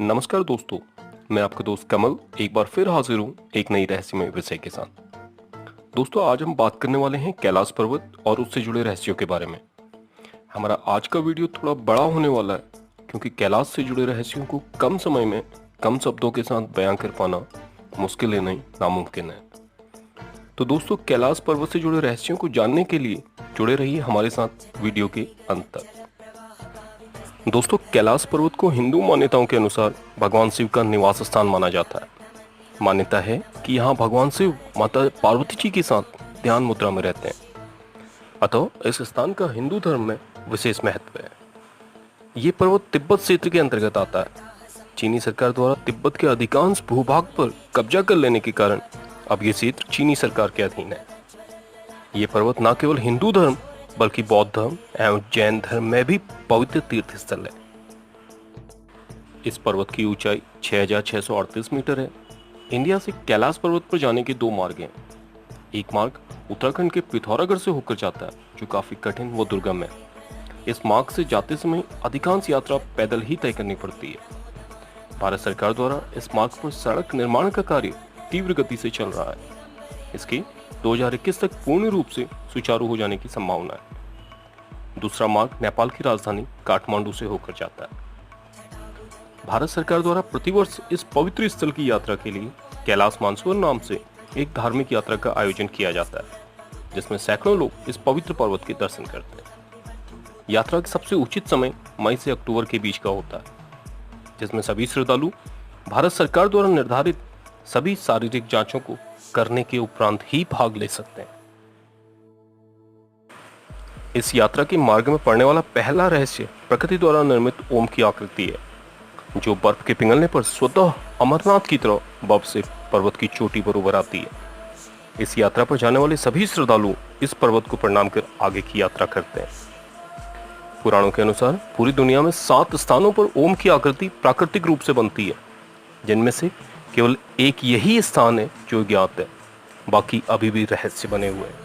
नमस्कार दोस्तों, मैं आपका दोस्त कमल एक बार फिर हाजिर हूँ एक नई रहस्यमय विषय के साथ। दोस्तों, आज हम बात करने वाले हैं कैलाश पर्वत और उससे जुड़े रहस्यों के बारे में। हमारा आज का वीडियो थोड़ा बड़ा होने वाला है क्योंकि कैलाश से जुड़े रहस्यों को कम समय में कम शब्दों के साथ बयां कर पाना मुश्किल है नहीं, नामुमकिन है। तो दोस्तों, कैलाश पर्वत से जुड़े रहस्यों को जानने के लिए जुड़े रहिए हमारे साथ वीडियो के अंत तक। दोस्तों, कैलाश पर्वत को हिंदू मान्यताओं के अनुसार भगवान शिव का निवास स्थान माना जाता है। मान्यता है कि यहाँ भगवान शिव माता पार्वती जी के साथ ध्यान मुद्रा में रहते हैं। अतः इस स्थान का हिंदू धर्म में विशेष महत्व है। ये पर्वत तिब्बत क्षेत्र के अंतर्गत आता है। चीनी सरकार द्वारा तिब्बत के अधिकांश भूभाग पर कब्जा कर लेने के कारण अब ये क्षेत्र चीनी सरकार के अधीन है। ये पर्वत न केवल हिंदू धर्म बल्कि बौद्ध धर्म एवं जैन धर्म में भी पवित्र तीर्थ स्थल है। इस पर्वत की ऊंचाई 6,638 मीटर है। इंडिया से कैलाश पर्वत पर जाने के दो मार्ग हैं। एक मार्ग उत्तराखंड के पिथौरागढ़ से होकर जाता है, जो काफी कठिन व दुर्गम है। इस मार्ग से जाते समय अधिकांश यात्रा पैदल ही तय करनी पड़ती है। भारत सरकार द्वारा इस मार्ग पर सड़क निर्माण का कार्य तीव्र गति से चल रहा है। इसकी 2021 तक पूर्ण रूप से सुचारू हो जाने की संभावना है। दूसरा मार्ग नेपाल की राजधानी काठमांडू से होकर जाता है। भारत सरकार द्वारा प्रतिवर्ष इस पवित्र स्थल की यात्रा के लिए कैलाश मानसरोवर नाम से एक धार्मिक यात्रा का आयोजन किया जाता है, जिसमें सैकड़ों लोग इस पवित्र पर्वत के दर्शन करते हैं। यात्रा का सबसे उचित समय मई से अक्टूबर के बीच का होता है, जिसमें सभी श्रद्धालु भारत सरकार द्वारा निर्धारित सभी शारीरिक जांचों को करने के उपरांत ही भाग ले सकते हैं। इस यात्रा के मार्ग में पड़ने वाला पहला रहस्य प्रकृति द्वारा निर्मित ओम की आकृति है, जो बर्फ के पिघलने पर स्वतः अमरनाथ की तरह बर्फ से पर्वत की चोटी पर उभर आती है। इस यात्रा पर जाने वाले सभी श्रद्धालु इस पर्वत को प्रणाम कर आगे की यात्रा करते हैं। पुराणों के अनुसार पूरी दुनिया में 7 स्थानों पर ओम की आकृति प्राकृतिक रूप से बनती है, जिनमें से केवल एक यही स्थान है जो ज्ञात है, बाकी अभी भी रहस्य बने हुए हैं।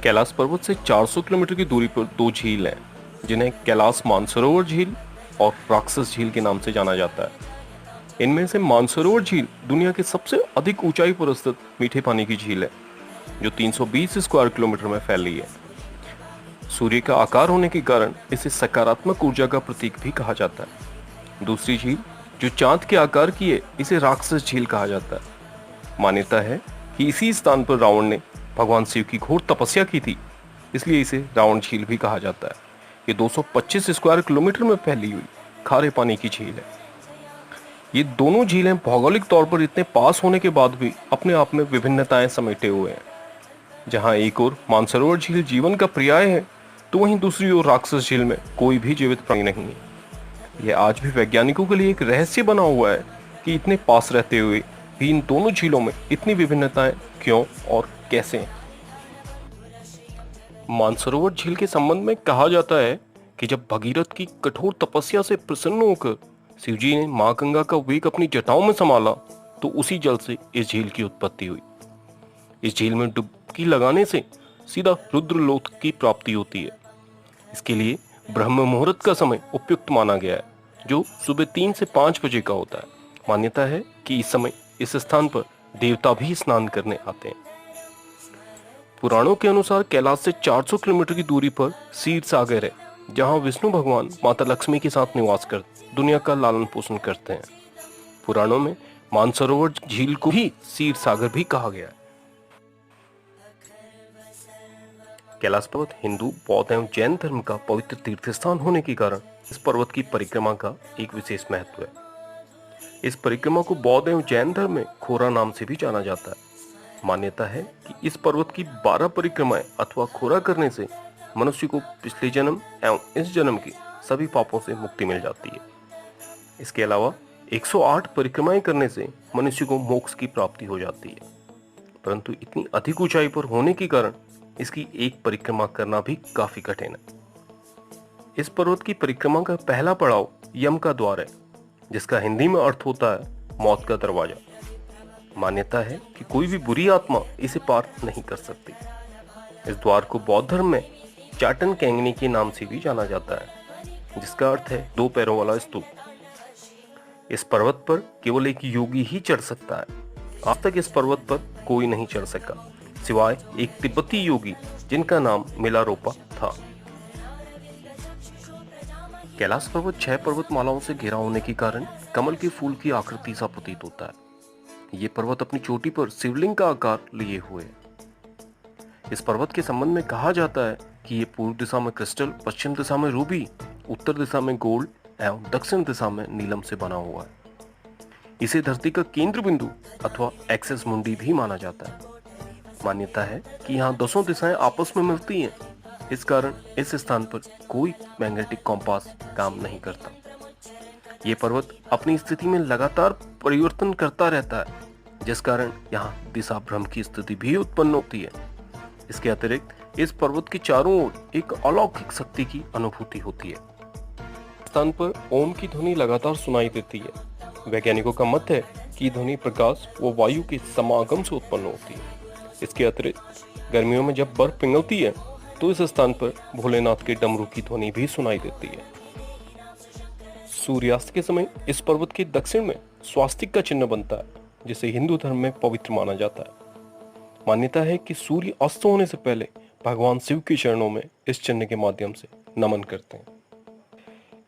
कैलाश पर्वत से 400 किलोमीटर की दूरी पर 2 झील हैं, जिन्हें कैलाश मानसरोवर झील और राक्षस झील के नाम से जाना जाता है। इनमें से मानसरोवर झील दुनिया के सबसे अधिक ऊंचाई पर स्थित मीठे पानी की झील है, जो 320 स्क्वायर किलोमीटर में फैली है। सूर्य का आकार होने के कारण इसे सकारात्मक ऊर्जा का प्रतीक भी कहा जाता है। दूसरी झील जो चांद के आकार की है, इसे राक्षस झील कहा जाता है। मान्यता है कि इसी स्थान पर रावण ने भगवान शिव की घोर तपस्या की थी, इसलिए इसे रावण झील भी कहा जाता है। ये 225 स्क्वायर किलोमीटर में फैली हुई खारे पानी की झील है। ये दोनों झीलें भौगोलिक तौर पर इतने पास होने के बाद भी अपने आप में विभिन्नताएं समेटे हुए हैं। जहां एक ओर मानसरोवर झील जीवन का पर्याय है, तो वहीं दूसरी ओर राक्षस झील में कोई भी जीवित प्राणी नहीं है। यह आज भी वैज्ञानिकों के लिए एक रहस्य बना हुआ है कि इतने पास रहते हुए भी इन दोनों झीलों में इतनी विभिन्नताएं क्यों और कैसे हैं। मानसरोवर झील के संबंध में कहा जाता है कि जब भगीरथ की कठोर तपस्या से प्रसन्न होकर शिवजी ने मां गंगा का वेग अपनी जटाओं में संभाला, तो उसी जल से इस झील की उत्पत्ति हुई। इस झील में डुबकी लगाने से सीधा रुद्रलोक की प्राप्ति होती है। इसके लिए ब्रह्म मुहूर्त का समय उपयुक्त माना गया है, जो सुबह 3 से 5 बजे का होता है। मान्यता है कि इस समय इस स्थान पर देवता भी स्नान करने आते हैं। पुराणों के अनुसार कैलाश से 400 किलोमीटर की दूरी पर क्षीर सागर है, जहां विष्णु भगवान माता लक्ष्मी के साथ निवास कर दुनिया का लालन पोषण करते हैं। पुराणों में मानसरोवर झील को ही क्षीर सागर भी कहा गया है। कैलाश पर्वत हिंदू, बौद्ध एवं जैन धर्म का पवित्र तीर्थ स्थान होने के कारण इस पर्वत की परिक्रमा का एक विशेष महत्व है। इस परिक्रमा को बौद्ध एवं जैन धर्म में खोरा नाम से भी जाना जाता है। मान्यता है कि इस पर्वत की 12 परिक्रमाएं अथवा खोरा करने से मनुष्य को पिछले जन्म एवं इस जन्म की सभी पापों से मुक्ति मिल जाती है। इसके अलावा 108 परिक्रमाएं करने से मनुष्य को मोक्ष की प्राप्ति हो जाती है, परंतु इतनी अधिक ऊंचाई पर होने के कारण इसकी एक परिक्रमा करना भी काफी कठिन है। इस पर्वत की परिक्रमा का पहला पड़ाव यम का द्वार है, जिसका हिंदी में अर्थ होता है मौत का दरवाजा। मान्यता है कि कोई भी बुरी आत्मा इसे पार नहीं कर सकती। इस द्वार को बौद्ध धर्म में चाटन कैंगनी के नाम से भी जाना जाता है। जिसका अर्थ है दो पैरों वाला स्तूप। इस पर्वत पर केवल एक योगी ही चढ़ सकता है। आज तक इस पर्वत पर कोई नहीं चढ़ सका सिवाय एक तिब्बती योगी जिनका नाम मिलारोपा था। कैलाश पर्वत 6 पर्वतमालाओं से घिरा होने के कारण कमल के फूल की आकृति सा प्रतीत होता है। ये पर्वत अपनी चोटी पर शिवलिंग का आकार लिए हुए है। इस पर्वत के संबंध में कहा जाता है कि ये पूर्व दिशा में क्रिस्टल, पश्चिम दिशा में रूबी, उत्तर दिशा में गोल्ड एवं दक्षिण दिशा में नीलम से बना हुआ है। इसे धरती का केंद्र बिंदु अथवा एक्सेस मुंडी भी माना जाता है। मान्यता है कि यहाँ 10 दिशाएं आपस में मिलती हैं। इस कारण इस स्थान पर कोई मैग्नेटिक कॉम्पास काम नहीं करता। ये पर्वत अपनी स्थिति में लगातार परिवर्तन करता रहता है, जिस कारण यहाँ दिशा भ्रम की स्थिति भी उत्पन्न होती है। इसके अतिरिक्त इस पर्वत के चारों ओर एक अलौकिक शक्ति की अनुभूति होती है। स्थान पर ओम की ध्वनि लगातार सुनाई देती है। वैज्ञानिकों का मत है कि ध्वनि प्रकाश व वायु के समागम से उत्पन्न होती है। इसके अतिरिक्त गर्मियों में जब बर्फ पिघलती है तो इस स्थान पर भोलेनाथ के डमरू की ध्वनि भी सुनाई देती है। सूर्यास्त के समय इस पर्वत के दक्षिण में स्वास्तिक का चिन्ह बनता है, जिसे हिंदू धर्म में पवित्र माना जाता है। मान्यता है कि सूर्य अस्त होने से पहले भगवान शिव के चरणों में इस चिन्ह के माध्यम से नमन करते हैं।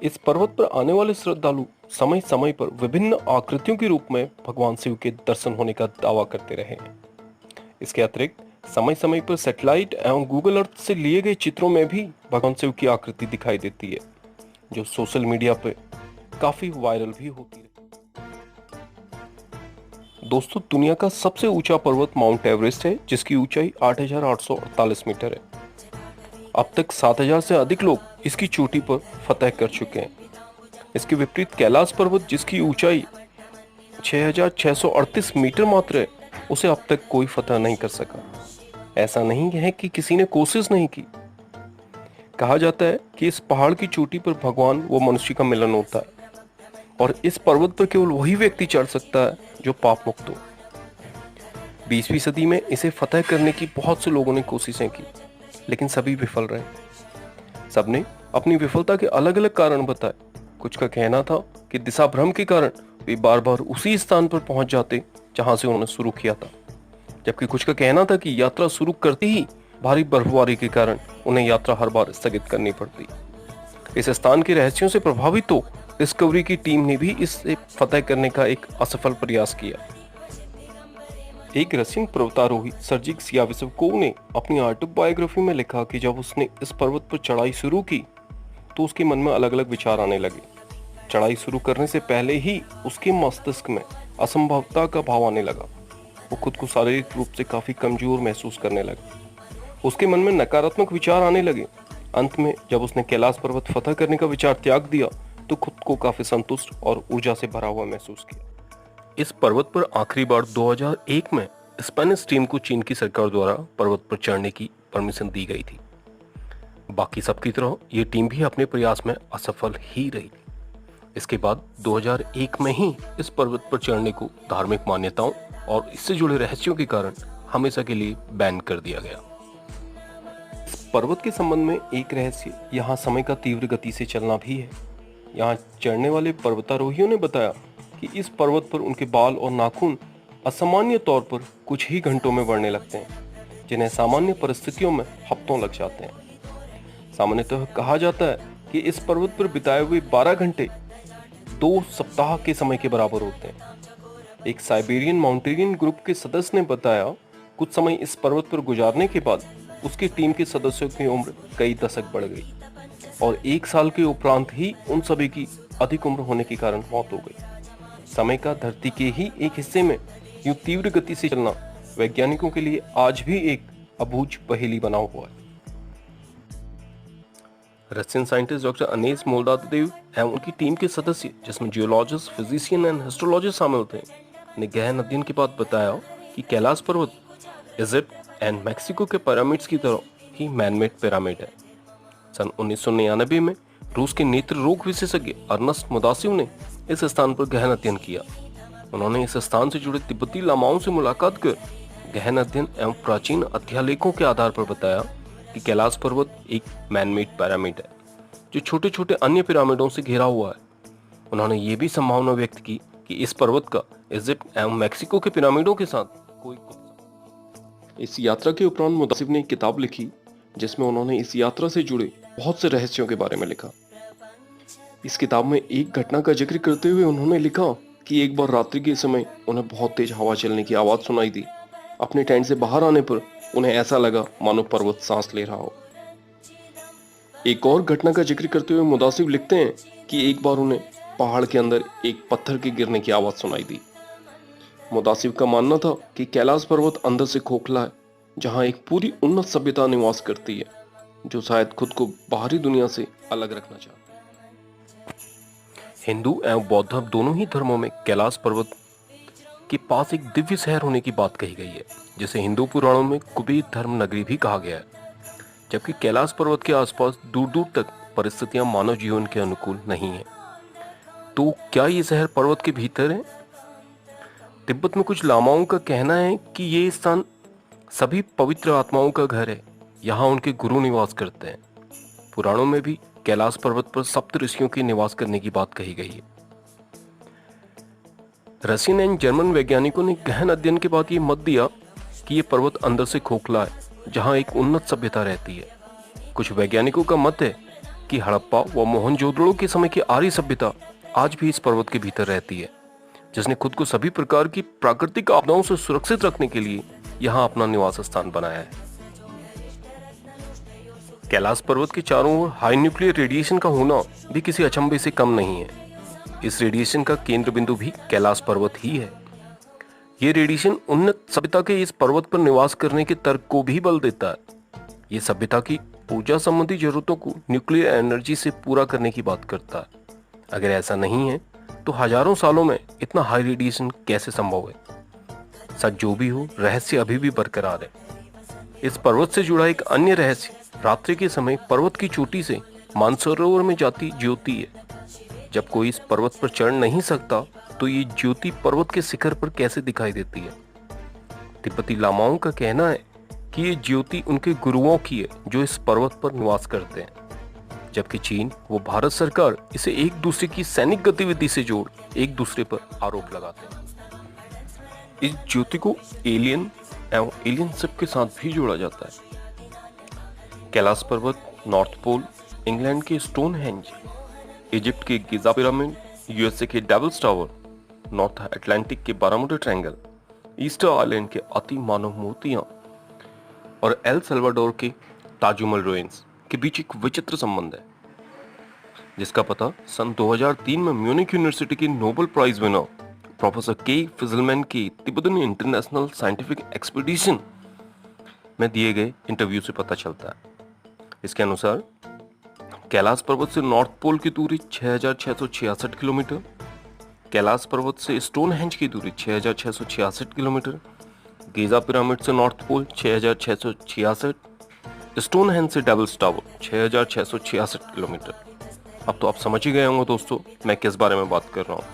इस पर्वत पर आने वाले श्रद्धालु समय समय पर विभिन्न आकृतियों के रूप में भगवान शिव के दर्शन होने का दावा करते रहे हैं। इसके अतिरिक्त समय समय पर सैटेलाइट एवं गूगल अर्थ से लिए गए चित्रों में भी भगवान शिव की आकृति दिखाई देती है, जो सोशल मीडिया पे काफी वायरल भी होती है। दोस्तों, दुनिया का सबसे ऊंचा पर्वत माउंट एवरेस्ट है, जिसकी ऊंचाई 8,848 मीटर है। अब तक 7,000 से अधिक लोग इसकी चोटी पर फतह कर चुके हैं। इसके विपरीत कैलाश पर्वत, जिसकी ऊंचाई 6,638 मीटर मात्र है, उसे अब तक कोई फतह नहीं कर सका। ऐसा नहीं है कि किसी ने कोशिश नहीं की। कहा जाता है कि इस पहाड़ की चोटी पर भगवान व मनुष्य का मिलन होता है और इस पर्वत पर केवल वही व्यक्ति चढ़ सकता है जो पाप मुक्त हो। 20वीं सदी में इसे फतह करने की बहुत से लोगों ने कोशिशें की, लेकिन सभी विफल रहे। सबने अपनी विफलता के अलग अलग कारण बताए। कुछ का कहना था कि दिशा भ्रम के कारण वे बार बार उसी स्थान पर पहुंच जाते जहां से उन्होंने शुरू किया था, जबकि कुछ का कहना था कि यात्रा शुरू करते ही भारी बर्फबारी के कारण उन्हें यात्रा हर बार स्थगित करनी पड़ती। इस स्थान के रहस्यों से प्रभावित तो डिस्कवरी की टीम ने भी इसे फतह करने का एक असफल प्रयास किया। एक रशियन पर्वतारोही सर्जिक सियाविसेवकोव ने अपनी ऑटोबायोग्राफी में लिखा कि जब उसने इस पर्वत पर चढ़ाई शुरू की तो उसके मन में अलग अलग विचार आने लगे। चढ़ाई शुरू करने से पहले ही उसके मस्तिष्क में असंभवता का भाव आने लगा। वो खुद को शारीरिक रूप से काफी कमजोर महसूस करने लगा। उसके मन में नकारात्मक विचार आने लगे। अंत में जब उसने कैलाश पर्वत फतह करने का विचार त्याग दिया तो खुद को काफी संतुष्ट और ऊर्जा से भरा हुआ महसूस किया। इस पर्वत पर आखिरी बार 2001 में स्पेनिश टीम को चीन की सरकार द्वारा पर्वत पर चढ़ने की परमिशन दी गई थी। बाकी सबकी तरह ये टीम भी अपने प्रयास में असफल ही रही। इसके बाद 2001 में ही इस पर्वत पर चढ़ने को धार्मिक मान्यताओं और इससे जुड़े रहस्यों के कारण हमेशा के लिए बैन कर दिया गया। इस पर्वत के संबंध में एक रहस्य यहाँ समय का तीव्र गति से चलना भी है। यहाँ चढ़ने वाले पर्वतारोहियों ने बताया कि इस पर्वत पर उनके बाल और नाखून असामान्य तौर पर कुछ ही घंटों में बढ़ने लगते हैं, जिन्हें सामान्य परिस्थितियों में हफ्तों लग जाते हैं। सामान्यतः कहा जाता है कि इस पर्वत पर बिताए हुए 12 घंटे 2 सप्ताह के समय के बराबर होते हैं। एक साइबेरियन माउंटेनियरिंग ग्रुप के सदस्य ने बताया, कुछ समय इस पर्वत पर गुजारने के बाद उसकी टीम के सदस्यों की उम्र कई दशक बढ़ गई और 1 साल के उपरांत ही उन सभी की अधिक उम्र होने के कारण मौत हो गई। समय का धरती के ही एक हिस्से में यूं तीव्र गति से चलना वैज्ञानिकों के लिए आज भी एक अबूझ पहेली बना हुआ है। रशियन साइंटिस्ट डॉक्टर अनेस मोल्दादेव एवं उनकी टीम के सदस्य, जिसमें जियोलॉजिस्ट, फिजिशियन एंड एस्ट्रोलॉजिस्ट शामिल थे, ने गहन अध्ययन के बाद बताया कि कैलाश पर्वत इजिप्ट एंड मैक्सिको के पिरामिड्स की तरह ही मैनमेड पिरामिड है। सन 1999 में रूस के नेत्र रोग विशेषज्ञ अर्नस्ट मुदासिव ने इस स्थान पर गहन अध्ययन किया। उन्होंने इस स्थान से जुड़े तिब्बती लामाओं से मुलाकात कर गहन अध्ययन एवं प्राचीन अध्यालेखों के आधार पर बताया कि कैलाश पर्वत एक मैनमेड पिरामिड है, जो छोटे छोटे अन्य पिरामिडों से घिरा हुआ है। उन्होंने ये भी संभावना व्यक्त की कि इस पर्वत का इजिप्ट एवं मैक्सिको के पिरामिडों के साथ कोई। इस यात्रा के उपरांत मुदासिब ने एक किताब लिखी जिसमें उन्होंने इस यात्रा से जुड़े बहुत से रहस्यों के बारे में लिखा। इस किताब में एक घटना का जिक्र करते हुए उन्होंने लिखा कि एक बार रात्रि के समय उन्हें बहुत तेज हवा चलने की आवाज सुनाई दी। अपने टेंट से बाहर आने पर उन्हें ऐसा लगा मानो पर्वत सांस ले रहा हो। एक और घटना का जिक्र करते हुए मुदासिब लिखते हैं कि एक बार उन्हें पहाड़ के अंदर एक पत्थर के गिरने की आवाज सुनाई दी। मुदासिब का मानना था कि कैलाश पर्वत अंदर से खोखला है, जहां एक पूरी उन्नत सभ्यता निवास करती है जो शायद खुद को बाहरी दुनिया से अलग रखना चाहती है। हिंदू एवं बौद्ध दोनों ही धर्मों में कैलाश पर्वत के पास एक दिव्य शहर होने की बात कही गई है, जिसे हिंदू पुराणों में कुबेर धर्म नगरी भी कहा गया है। जबकि कैलाश पर्वत के आसपास दूर दूर तक परिस्थितियां मानव जीवन के अनुकूल नहीं है। तो क्या ये शहर पर्वत के भीतर है? तिब्बत में कुछ लामाओं का कहना है कि ये स्थान सभी पवित्र आत्माओं का घर है। यहाँ उनके गुरु निवास करते हैं। पुराणों में भी कैलाश पर्वत पर सप्त ऋषियों के निवास करने की बात कही गई है। रशियन एंड जर्मन वैज्ञानिकों ने गहन अध्ययन के बाद ये मत दिया कि ये पर्वत अंदर से खोखला है, जहां एक उन्नत सभ्यता रहती है। कुछ वैज्ञानिकों का मत है कि हड़प्पा व मोहनजोदड़ो के समय की आर्य सभ्यता आज भी इस पर्वत के भीतर रहती है, जिसने खुद को सभी प्रकार की प्राकृतिक आपदाओं से सुरक्षित रखने के लिए यहाँ अपना निवास स्थान बनाया है। कैलाश पर्वत के चारों ओर हाई न्यूक्लियर रेडिएशन का होना भी किसी अचंभे से कम नहीं है। इस रेडिएशन का केंद्र बिंदु भी कैलाश पर्वत ही है। ये रेडिएशन उन्नत सभ्यता के इस पर्वत पर निवास करने के तर्क को भी बल देता है। ये सभ्यता की ऊर्जा संबंधी जरूरतों को न्यूक्लियर एनर्जी से पूरा करने की बात करता है। अगर ऐसा नहीं है तो हजारों सालों में इतना हाई रेडिएशन कैसे संभव है? सच जो भी हो, रहस्य अभी भी बरकरार है। इस पर्वत से जुड़ा एक अन्य रहस्य रात्रि के समय पर्वत की चोटी से मानसरोवर में जाती ज्योति है। जब कोई इस पर्वत पर चढ़ नहीं सकता तो ये ज्योति पर्वत के शिखर पर कैसे दिखाई देती है? तिब्बती लामाओं का कहना है कि ये ज्योति उनके गुरुओं की है जो इस पर्वत पर निवास करते हैं। जबकि चीन व भारत सरकार इसे एक दूसरे की सैनिक गतिविधि से जोड़ एक दूसरे पर आरोप लगाते हैं। इस ज्योति को एलियन एवं एलियनशिप के साथ भी जोड़ा जाता है। कैलाश पर्वत, नॉर्थ पोल, इंग्लैंड के स्टोनहेंज, इजिप्ट के गिजा पिरामिड, यूएसए के डेविल्स टावर, नॉर्थ अटलांटिक के बारामुडा ट्रायंगल, ईस्टर आइलैंड के अति मानव मूर्तियां और एल सल्वाडोर के ताजुमल रुइंस के बीच एक विचित्र संबंध है, जिसका पता सन 2003 में म्यूनिक यूनिवर्सिटी के नोबेल प्राइज विनर प्रोफेसर के फिजलमैन की तिब्बतन इंटरनेशनल साइंटिफिक एक्सपीडिशन में दिए गए इंटरव्यू से पता चलता है। इसके अनुसार कैलाश पर्वत से नॉर्थ पोल की दूरी 6,666 किलोमीटर, कैलाश पर्वत से स्टोनहेंज की दूरी 6,666 किलोमीटर, गिजा पिरामिड से नॉर्थ पोल 6,666, स्टोनहेंज से डेविल्स टावर 6,666 किलोमीटर। अब तो आप समझ ही गए होंगे दोस्तों मैं किस बारे में बात कर रहा हूँ।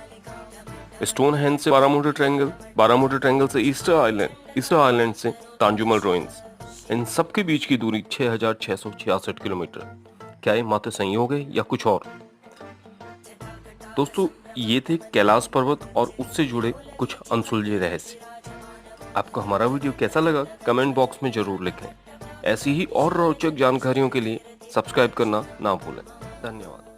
स्टोनहेंज से बारामुडा ट्रायंगल, बारामुडा ट्रायंगल से ईस्टर आइलैंड, ईस्टर आइलैंड से ताजुमल रुइंस, इन सब के बीच की दूरी 6,666 किलोमीटर। क्या ये मात्र संयोग है या कुछ और? दोस्तों ये थे कैलाश पर्वत और उससे जुड़े कुछ अनसुलझे रहस्य। आपको हमारा वीडियो कैसा लगा कमेंट बॉक्स में जरूर लिखें। ऐसी ही और रोचक जानकारियों के लिए सब्सक्राइब करना ना भूलें। धन्यवाद।